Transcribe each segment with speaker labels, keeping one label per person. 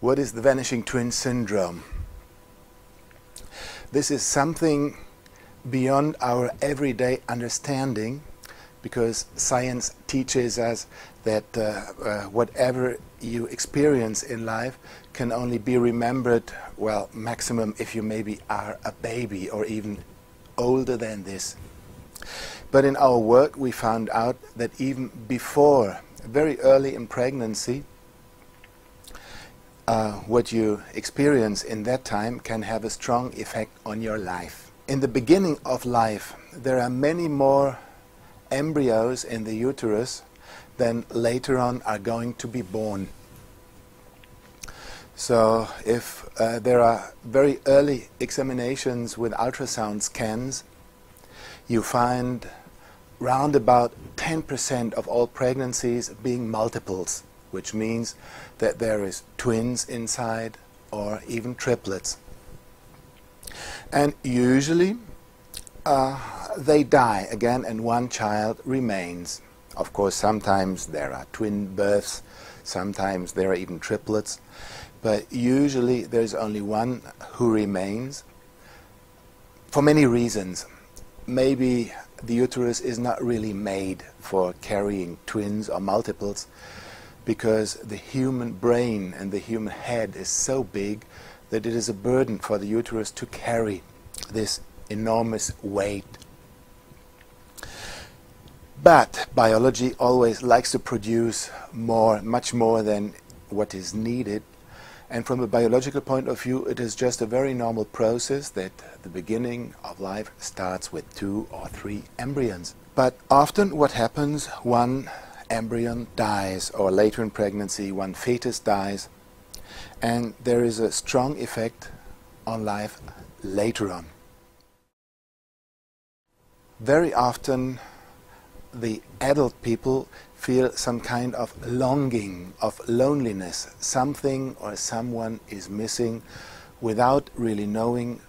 Speaker 1: What is the vanishing twin syndrome? This is something beyond our everyday understanding, because science teaches us that whatever you experience in life can only be remembered, well, maximum if you maybe are a baby or even older than this. But in our work we found out that even before, very early in pregnancy, what you experience in that time can have a strong effect on your life. In the beginning of life, there are many more embryos in the uterus than later on are going to be born. So if there are very early examinations with ultrasound scans, you find round about 10% of all pregnancies being multiples, which means that there is twins inside or even triplets. And usually they die again and one child remains. Of course, sometimes there are twin births, sometimes there are even triplets, but usually there's only one who remains for many reasons. Maybe the uterus is not really made for carrying twins or multiples, because the human brain and the human head is so big that it is a burden for the uterus to carry this enormous weight. But biology always likes to produce more, much more than what is needed. And from a biological point of view, it is just a very normal process that the beginning of life starts with 2 or 3 embryos. But often what happens, one embryo dies, or later in pregnancy one fetus dies, and there is a strong effect on life later on. Very often the adult people feel some kind of longing, of loneliness. Something or someone is missing without really knowing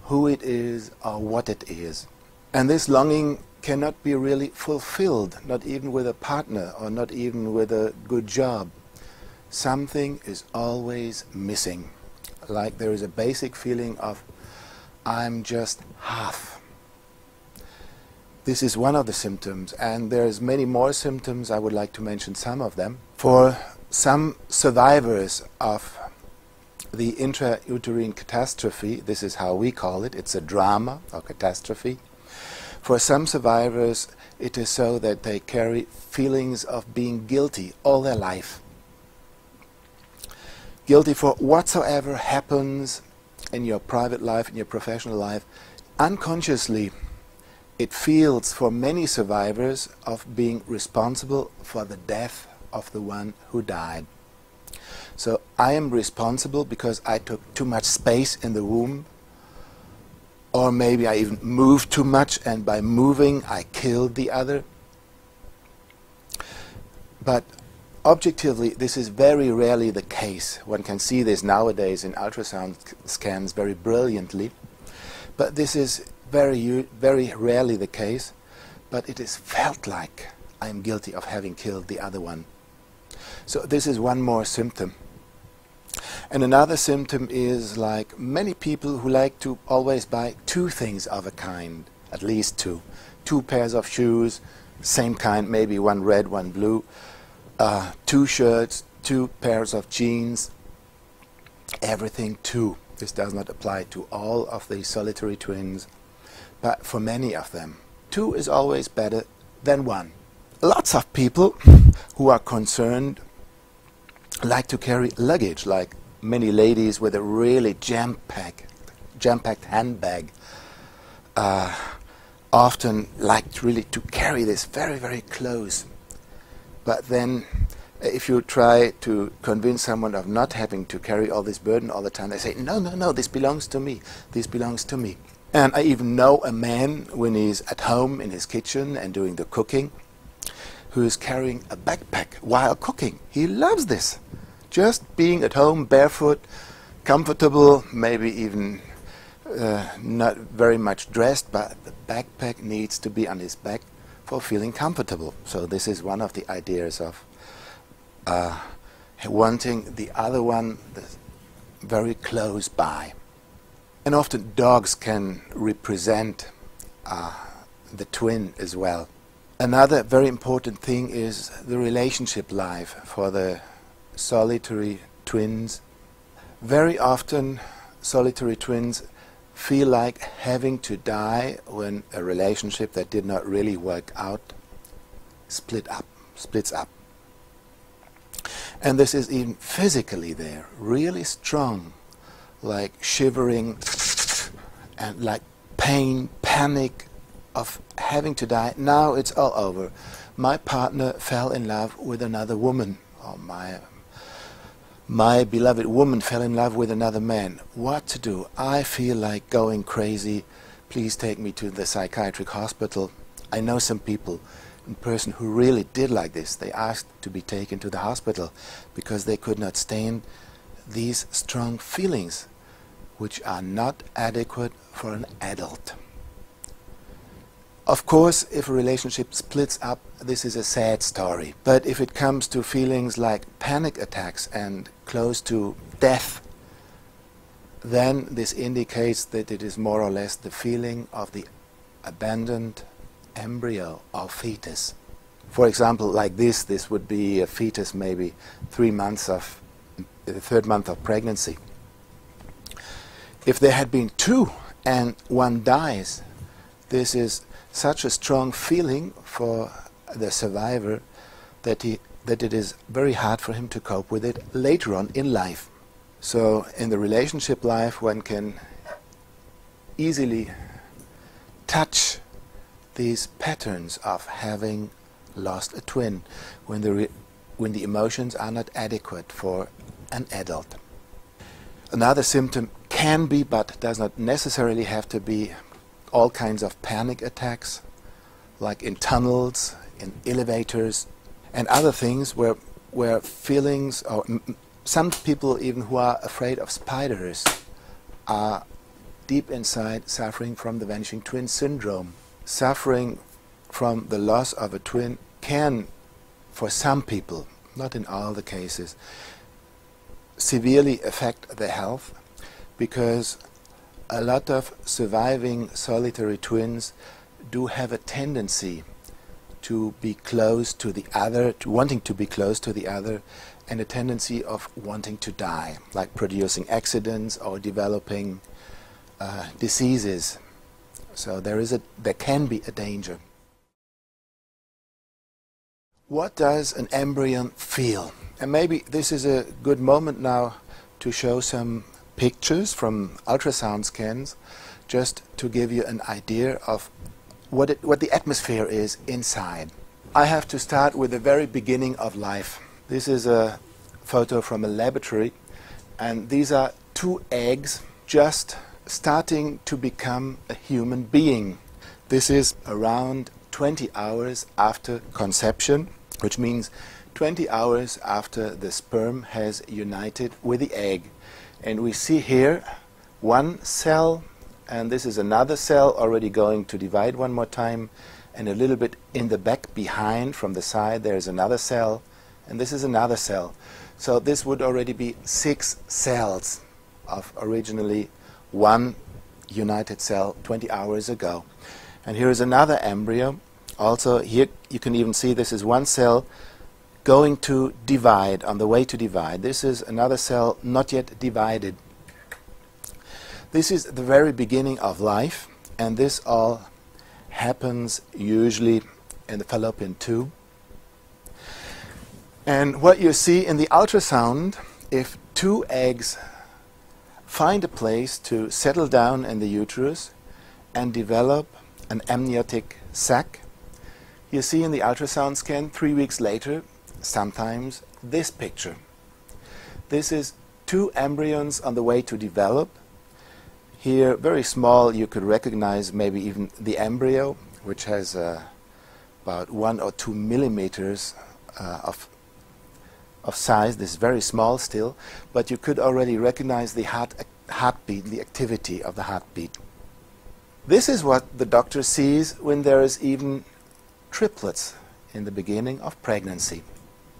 Speaker 1: who it is or what it is. And this longing cannot be really fulfilled, not even with a partner or not even with a good job. Something is always missing. Like there is a basic feeling of, I'm just half. This is one of the symptoms, and there's many more symptoms. I would like to mention some of them. For some survivors of the intrauterine catastrophe, this is how we call it, it's a drama or catastrophe. For some survivors, it is so that they carry feelings of being guilty all their life. Guilty for whatsoever happens in your private life, in your professional life. Unconsciously, it feels for many survivors of being responsible for the death of the one who died. So I am responsible because I took too much space in the womb, or maybe I even moved too much, and by moving I killed the other. But objectively, this is very rarely the case. One can see this nowadays in ultrasound scans very brilliantly. But this is very rarely the case, but it is felt like I am guilty of having killed the other one. So this is one more symptom. And another symptom is like many people who like to always buy 2 things of a kind, at least 2. 2 pairs of shoes, same kind, maybe one red, one blue, 2 shirts, 2 pairs of jeans, everything 2. This does not apply to all of the solitary twins, but for many of them, 2 is always better than 1. Lots of people who are concerned like to carry luggage, like many ladies with a really jam-packed handbag often like really to carry this very, very close. But then if you try to convince someone of not having to carry all this burden all the time, they say, no, no, no, this belongs to me, this belongs to me. And I even know a man, when he's at home in his kitchen and doing the cooking, who is carrying a backpack while cooking. He loves this. Just being at home barefoot, comfortable, maybe even not very much dressed, but the backpack needs to be on his back for feeling comfortable. So this is one of the ideas of wanting the other one, the very close by. And often dogs can represent the twin as well. Another very important thing is the relationship life for the solitary twins. Very often solitary twins feel like having to die when a relationship that did not really work out splits up. And this is even physically there, really strong, like shivering and like pain, panic of having to die. Now it's all over. My partner fell in love with another woman, or my beloved woman fell in love with another man. What to do? I feel like going crazy. Please take me to the psychiatric hospital. I know some people in person who really did like this. They asked to be taken to the hospital because they could not stand these strong feelings, which are not adequate for an adult. Of course, if a relationship splits up, this is a sad story. But if it comes to feelings like panic attacks and close to death, then this indicates that it is more or less the feeling of the abandoned embryo or fetus. For example, like this would be a fetus maybe the third month of pregnancy. If there had been two and one dies, this is such a strong feeling for the survivor that it is very hard for him to cope with it later on in life. So in the relationship life, one can easily touch these patterns of having lost a twin when the emotions are not adequate for an adult. Another symptom can be, but does not necessarily have to be, all kinds of panic attacks, like in tunnels, in elevators, and other things where feelings, or some people even who are afraid of spiders are deep inside suffering from the vanishing twin syndrome. Suffering from the loss of a twin can, for some people, not in all the cases, severely affect their health, because a lot of surviving solitary twins do have a tendency to be close to the other, to wanting to be close to the other, and a tendency of wanting to die, like producing accidents or developing diseases. So there can be a danger. What does an embryo feel? And maybe this is a good moment now to show some pictures from ultrasound scans, just to give you an idea of what the atmosphere is inside. I have to start with the very beginning of life. This is a photo from a laboratory, and these are two eggs just starting to become a human being. This is around 20 hours after conception, which means 20 hours after the sperm has united with the egg. And we see here one cell, and this is another cell already going to divide one more time, and a little bit in the back behind from the side there is another cell, and this is another cell. So this would already be 6 cells of originally one united cell 20 hours ago. And here is another embryo. Also here you can even see this is one cell going to divide, on the way to divide. This is another cell not yet divided. This is the very beginning of life, and this all happens usually in the fallopian tube. And what you see in the ultrasound, if 2 eggs find a place to settle down in the uterus and develop an amniotic sac, you see in the ultrasound scan 3 weeks later sometimes this picture. This is 2 embryos on the way to develop. Here, very small, you could recognize maybe even the embryo, which has about 1 or 2 millimeters of size. This is very small still, but you could already recognize the heartbeat, the activity of the heartbeat. This is what the doctor sees when there is even triplets in the beginning of pregnancy.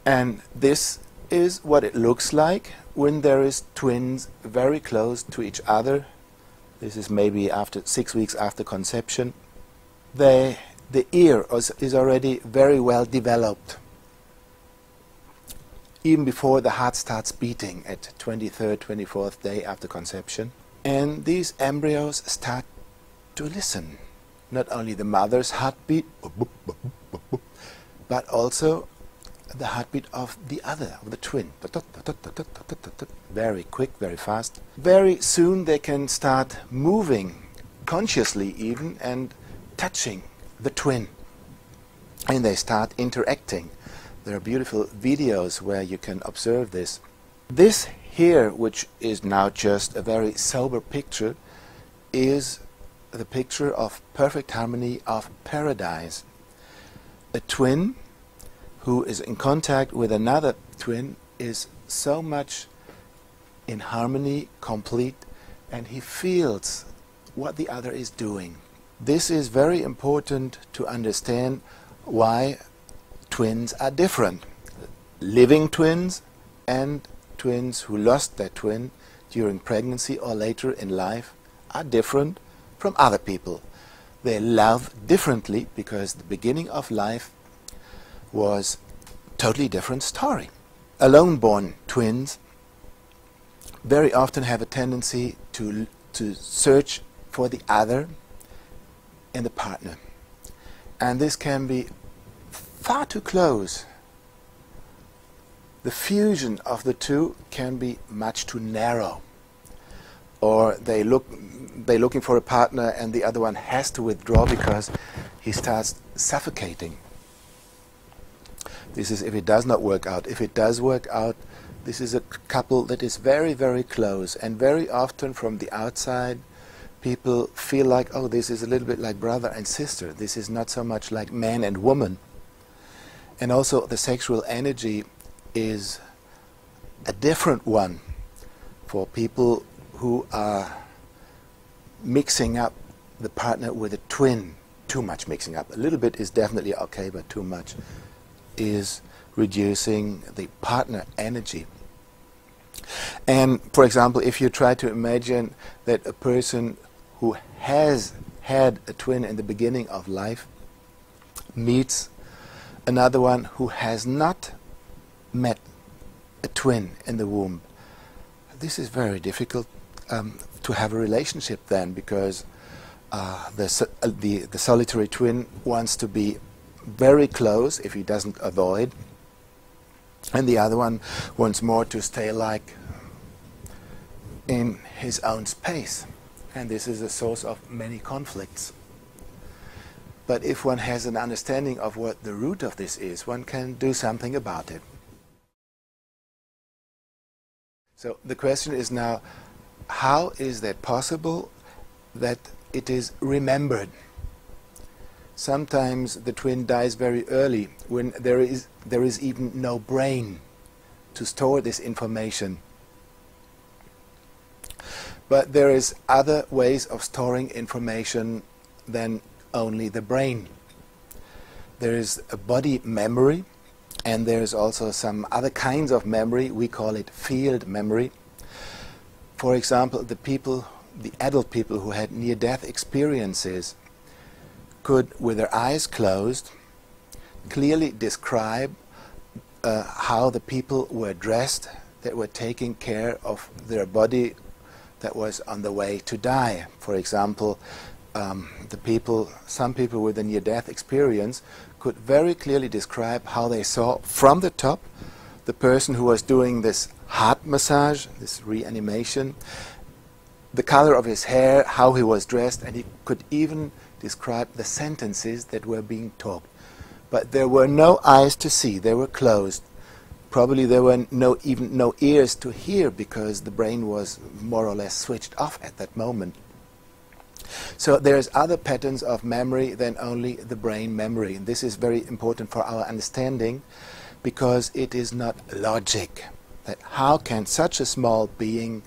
Speaker 1: And this is what it looks like when there is twins very close to each other, this is maybe after 6 weeks after conception, the ear is already very well developed, even before the heart starts beating at 23rd, 24th day after conception. And these embryos start to listen. Not only the mother's heartbeat, but also the heartbeat of the other, of the twin. Very quick, very fast. Very soon they can start moving, consciously even, and touching the twin. And they start interacting. There are beautiful videos where you can observe this. This here, which is now just a very sober picture, is the picture of perfect harmony of paradise. A twin who is in contact with another twin is so much in harmony, complete, and he feels what the other is doing. This is very important to understand why twins are different. Living twins and twins who lost their twin during pregnancy or later in life are different from other people. They love differently because the beginning of life was a totally different story. Alone-born twins very often have a tendency to search for the other in the partner. And this can be far too close. The fusion of the two can be much too narrow. Or they're looking for a partner and the other one has to withdraw because he starts suffocating. This is if it does not work out. If it does work out, this is a couple that is very, very close, and very often from the outside people feel like, oh, this is a little bit like brother and sister. This is not so much like man and woman. And also the sexual energy is a different one for people who are mixing up the partner with a twin. Too much mixing up. A little bit is definitely okay, but too much is reducing the partner energy. And for example, if you try to imagine that a person who has had a twin in the beginning of life meets another one who has not met a twin in the womb, this is very difficult to have a relationship then, because the solitary twin wants to be very close if he doesn't avoid, and the other one wants more to stay like in his own space, and this is a source of many conflicts. But if one has an understanding of what the root of this is, one can do something about it. So the question is now, how is that possible that it is remembered? Sometimes the twin dies very early when there is even no brain to store this information. But there is other ways of storing information than only the brain. There is a body memory, and there is also some other kinds of memory. We call it field memory. For example, the adult people who had near-death experiences could, with their eyes closed, clearly describe how the people were dressed that were taking care of their body that was on the way to die. For example, some people with a near-death experience could very clearly describe how they saw from the top the person who was doing this heart massage, this reanimation, the color of his hair, how he was dressed, and he could even describe the sentences that were being talked. But there were no eyes to see, they were closed. Probably there were even no ears to hear, because the brain was more or less switched off at that moment. So there's other patterns of memory than only the brain memory. And this is very important for our understanding, because it is not logic. That how can such a small being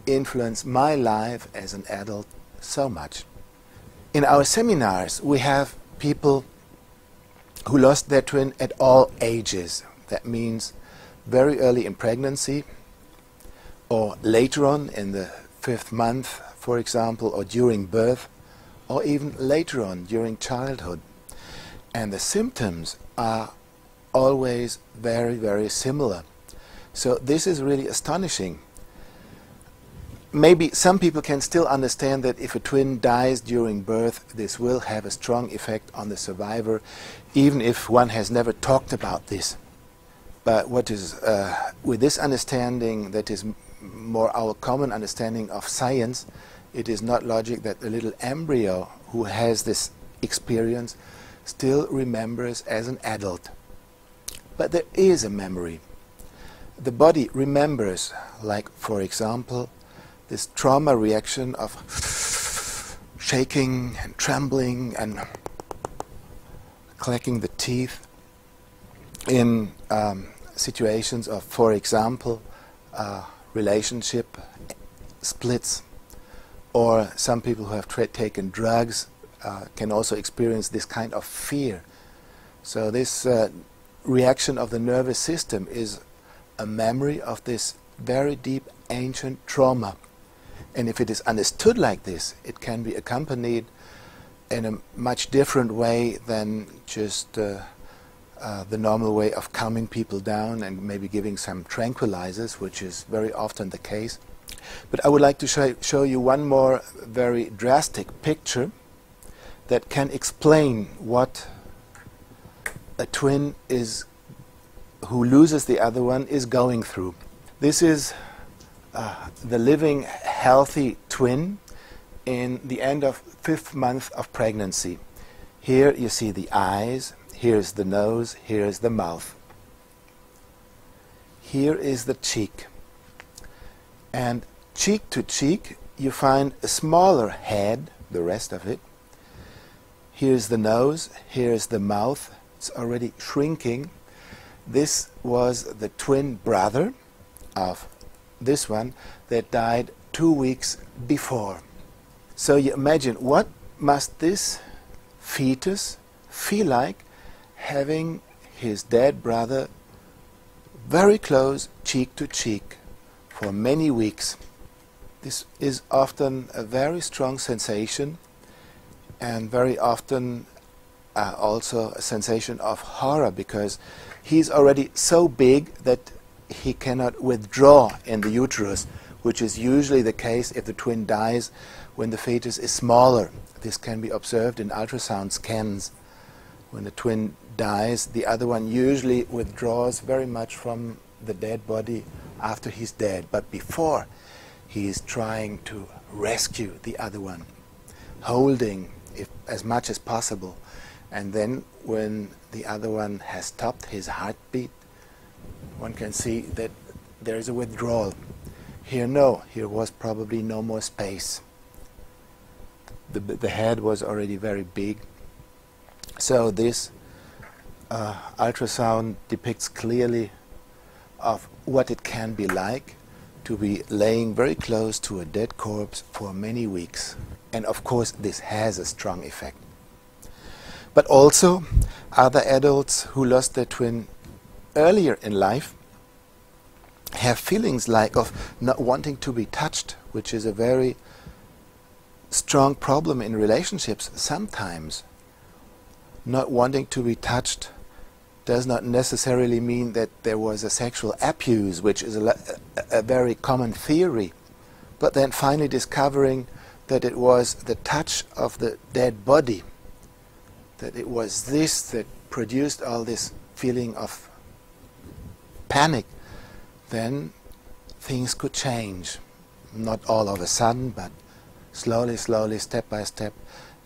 Speaker 1: influence my life as an adult so much? In our seminars we have people who lost their twin at all ages. That means very early in pregnancy, or later on in the 5th month, for example, or during birth, or even later on during childhood. And the symptoms are always very, very similar. So this is really astonishing. Maybe some people can still understand that if a twin dies during birth, this will have a strong effect on the survivor, even if one has never talked about this. But what is, with this understanding that is more our common understanding of science, it is not logic that the little embryo who has this experience still remembers as an adult. But there is a memory. The body remembers, like, for example, this trauma reaction of shaking and trembling and clacking the teeth in situations of, for example, relationship splits, or some people who have taken drugs can also experience this kind of fear. So this reaction of the nervous system is a memory of this very deep ancient trauma. And if it is understood like this, it can be accompanied in a much different way than just the normal way of calming people down and maybe giving some tranquilizers, which is very often the case. But I would like to show you one more very drastic picture that can explain what a twin is who loses the other one is going through. This is the living healthy twin in the end of 5th month of pregnancy. Here you see the eyes, here's the nose, here's the mouth. Here is the cheek. And cheek to cheek you find a smaller head, the rest of it. Here's the nose, here's the mouth. It's already shrinking. This was the twin brother of this one that died 2 weeks before. So you imagine, what must this fetus feel like having his dead brother very close, cheek to cheek, for many weeks. This is often a very strong sensation, and very often also a sensation of horror, because he's already so big that he cannot withdraw in the uterus, which is usually the case if the twin dies when the fetus is smaller. This can be observed in ultrasound scans. When the twin dies, the other one usually withdraws very much from the dead body after he's dead. But before, he is trying to rescue the other one, holding as much as possible. And then when the other one has stopped his heartbeat, one can see that there is a withdrawal. Here, no. Here was probably no more space. The head was already very big. So this ultrasound depicts clearly of what it can be like to be laying very close to a dead corpse for many weeks. And of course this has a strong effect. But also other adults who lost their twin earlier in life have feelings like of not wanting to be touched, which is a very strong problem in relationships sometimes. Not wanting to be touched does not necessarily mean that there was a sexual abuse, which is a very common theory, but then finally discovering that it was the touch of the dead body, that it was this that produced all this feeling of panic, then things could change. Not all of a sudden, but slowly, slowly, step by step,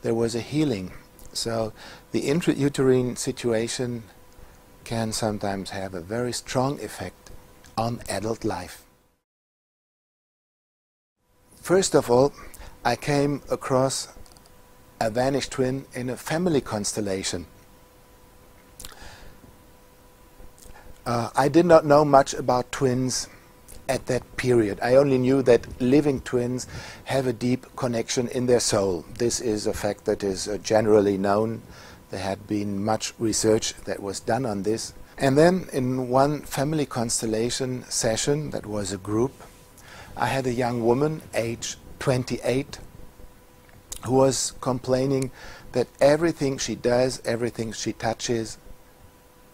Speaker 1: there was a healing. So the intrauterine situation can sometimes have a very strong effect on adult life. First of all, I came across a vanished twin in a family constellation. I did not know much about twins at that period. I only knew that living twins have a deep connection in their soul. This is a fact that is generally known. There had been much research that was done on this. And then in one family constellation session, that was a group, I had a young woman, age 28, who was complaining that everything she does, everything she touches,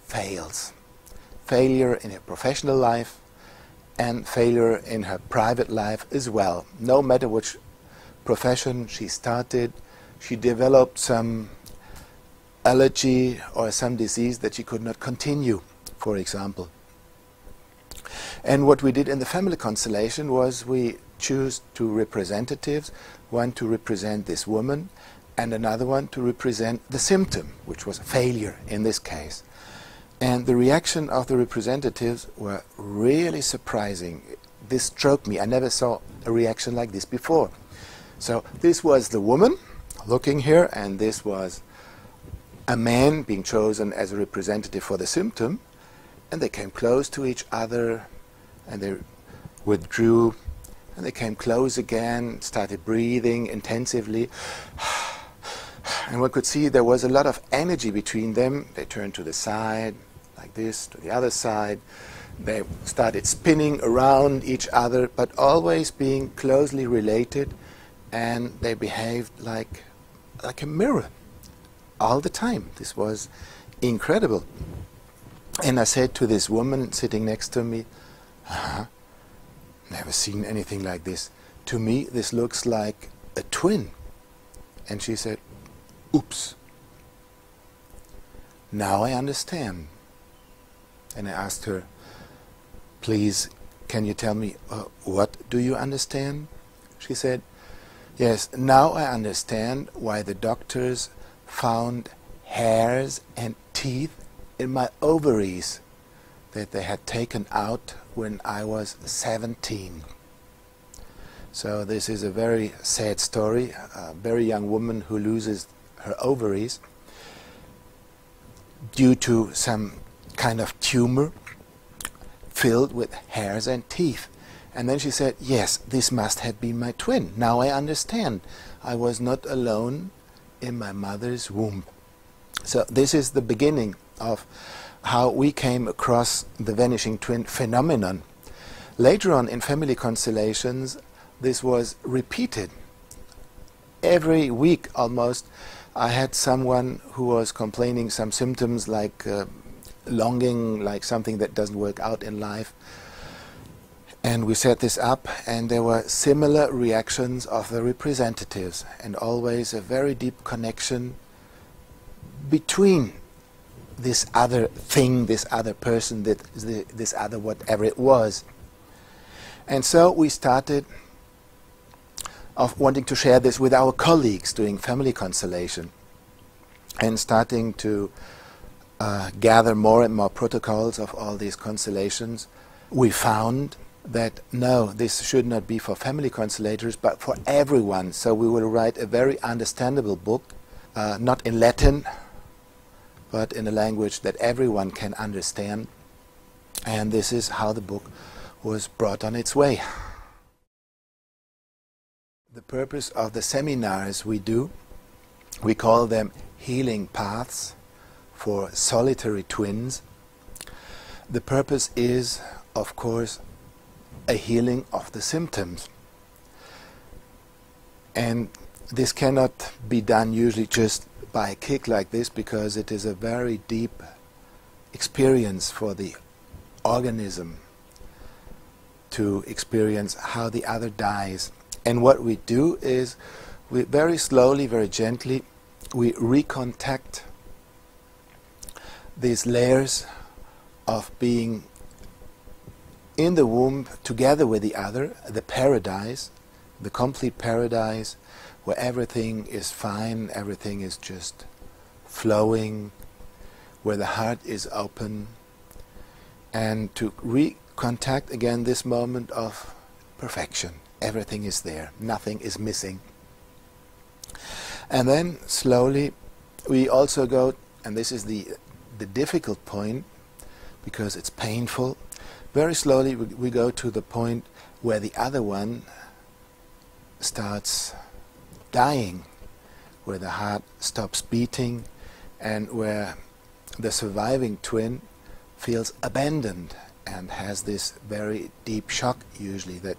Speaker 1: fails. Failure in her professional life and failure in her private life as well. No matter which profession she started, she developed some allergy or some disease that she could not continue, for example. And what we did in the family constellation was we chose two representatives, one to represent this woman and another one to represent the symptom, which was failure in this case. And the reaction of the representatives were really surprising. This struck me. I never saw a reaction like this before. So this was the woman looking here, and this was a man being chosen as a representative for the symptom, and they came close to each other, and they withdrew, and they came close again, started breathing intensively, and one could see there was a lot of energy between them. They turned to the side, like this, to the other side. They started spinning around each other, but always being closely related, and they behaved like a mirror all the time. This was incredible. And I said to this woman sitting next to me, never seen anything like this. To me, this looks like a twin. And she said, oops. Now I understand. And I asked her, please, can you tell me, what do you understand? She said, yes, now I understand why the doctors found hairs and teeth in my ovaries that they had taken out when I was 17. So this is a very sad story, a very young woman who loses her ovaries due to some kind of tumor filled with hairs and teeth. And then she said, yes, this must have been my twin. Now I understand. I was not alone in my mother's womb. So this is the beginning of how we came across the vanishing twin phenomenon. Later on in family constellations, this was repeated. Every week almost, I had someone who was complaining some symptoms like longing, like something that doesn't work out in life. And we set this up, and there were similar reactions of the representatives, and always a very deep connection between this other thing, this other person, this other whatever it was. And so we started off wanting to share this with our colleagues doing family constellation, and starting to gather more and more protocols of all these constellations. We found that no, this should not be for family constellators, but for everyone. So we will write a very understandable book, not in Latin, but in a language that everyone can understand. And this is how the book was brought on its way. The purpose of the seminars we do, we call them healing paths for solitary twins. The purpose is, of course, a healing of the symptoms. And this cannot be done usually just by a kick like this, because it is a very deep experience for the organism to experience how the other dies. And what we do is, we very slowly, very gently, we recontact these layers of being in the womb together with the other, the paradise, the complete paradise, where everything is fine, everything is just flowing, where the heart is open, and to recontact again this moment of perfection. Everything is there, nothing is missing. And then slowly we also go, and this is the difficult point, because it's painful, very slowly we go to the point where the other one starts dying, where the heart stops beating, and where the surviving twin feels abandoned and has this very deep shock usually that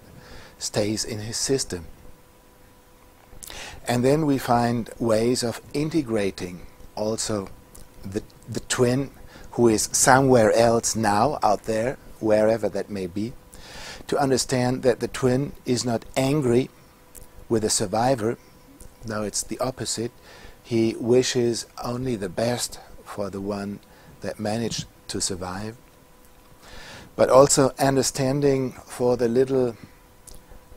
Speaker 1: stays in his system. And then we find ways of integrating also the twin who is somewhere else now, out there, wherever that may be, to understand that the twin is not angry with the survivor. No, it's the opposite. He wishes only the best for the one that managed to survive. But also understanding for the little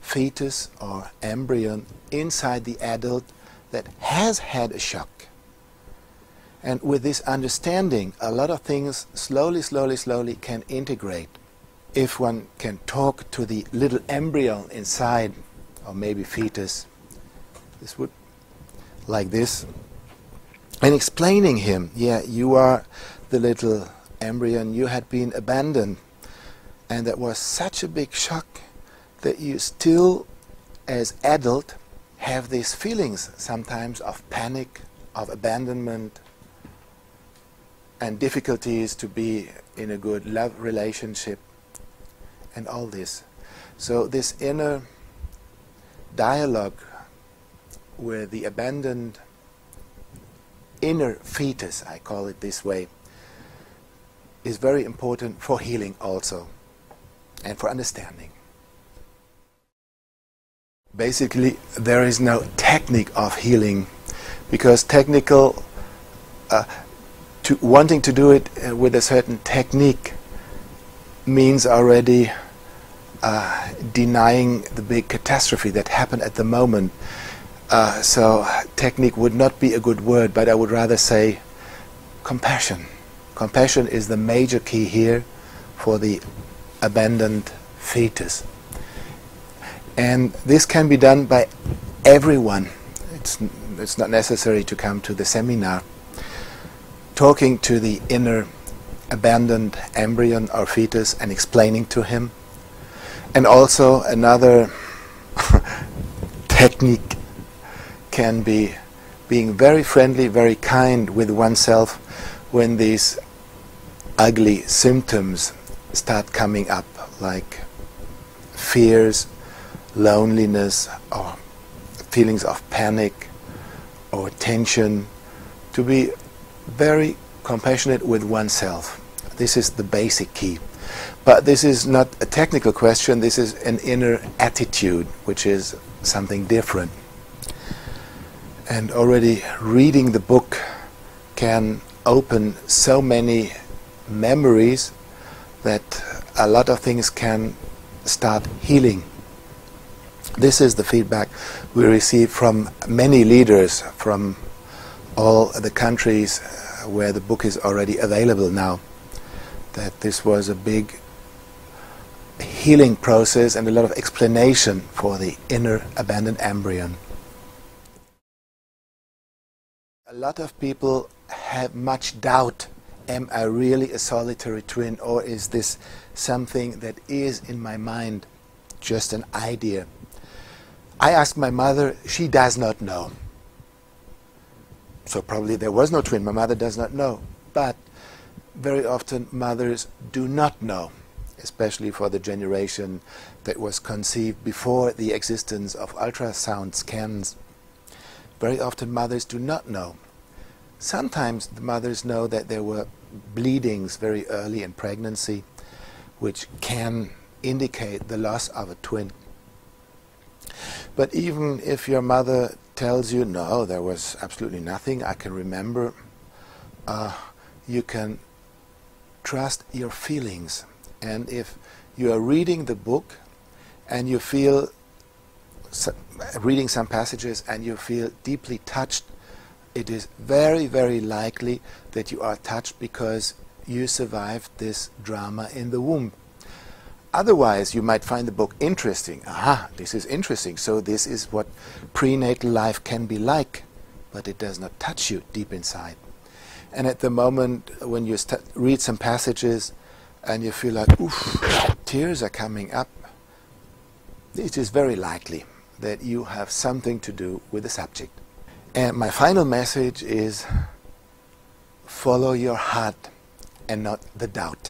Speaker 1: fetus or embryo inside the adult that has had a shock. And with this understanding, a lot of things slowly can integrate. If one can talk to the little embryo inside, or maybe fetus, this would, like this, and explaining him, yeah, you are the little embryo, you had been abandoned, and that was such a big shock that you still, as adult, have these feelings sometimes of panic, of abandonment, and difficulties to be in a good love relationship, and all this. So this inner dialogue with the abandoned inner fetus, I call it this way, is very important for healing also, and for understanding. Basically, there is no technique of healing, because wanting to do it with a certain technique means already denying the big catastrophe that happened at the moment. So technique would not be a good word, but I would rather say compassion. Compassion is the major key here for the abandoned fetus. And this can be done by everyone. It's not necessary to come to the seminar. Talking to the inner abandoned embryo or fetus and explaining to him. And also another technique can be being very friendly, very kind with oneself when these ugly symptoms start coming up, like fears, loneliness, or feelings of panic or tension, to be very compassionate with oneself. This is the basic key. But this is not a technical question, this is an inner attitude, which is something different. And already reading the book can open so many memories that a lot of things can start healing. This is the feedback we receive from many leaders from all the countries where the book is already available now, that this was a big healing process and a lot of explanation for the inner abandoned embryo. A lot of people have much doubt. Am I really a solitary twin, or is this something that is in my mind, just an idea? I asked my mother, she does not know. So probably there was no twin, my mother does not know. But very often mothers do not know, especially for the generation that was conceived before the existence of ultrasound scans. Very often mothers do not know. Sometimes the mothers know that there were bleedings very early in pregnancy, which can indicate the loss of a twin. But even if your mother tells you, no, there was absolutely nothing I can remember, you can trust your feelings. And if you are reading the book and you feel, reading some passages and you feel deeply touched, it is very, very likely that you are touched because you survived this drama in the womb. Otherwise, you might find the book interesting. Aha, this is interesting. So this is what prenatal life can be like. But it does not touch you deep inside. And at the moment when you read some passages and you feel like, oof, tears are coming up, it is very likely that you have something to do with the subject. And my final message is, follow your heart and not the doubt.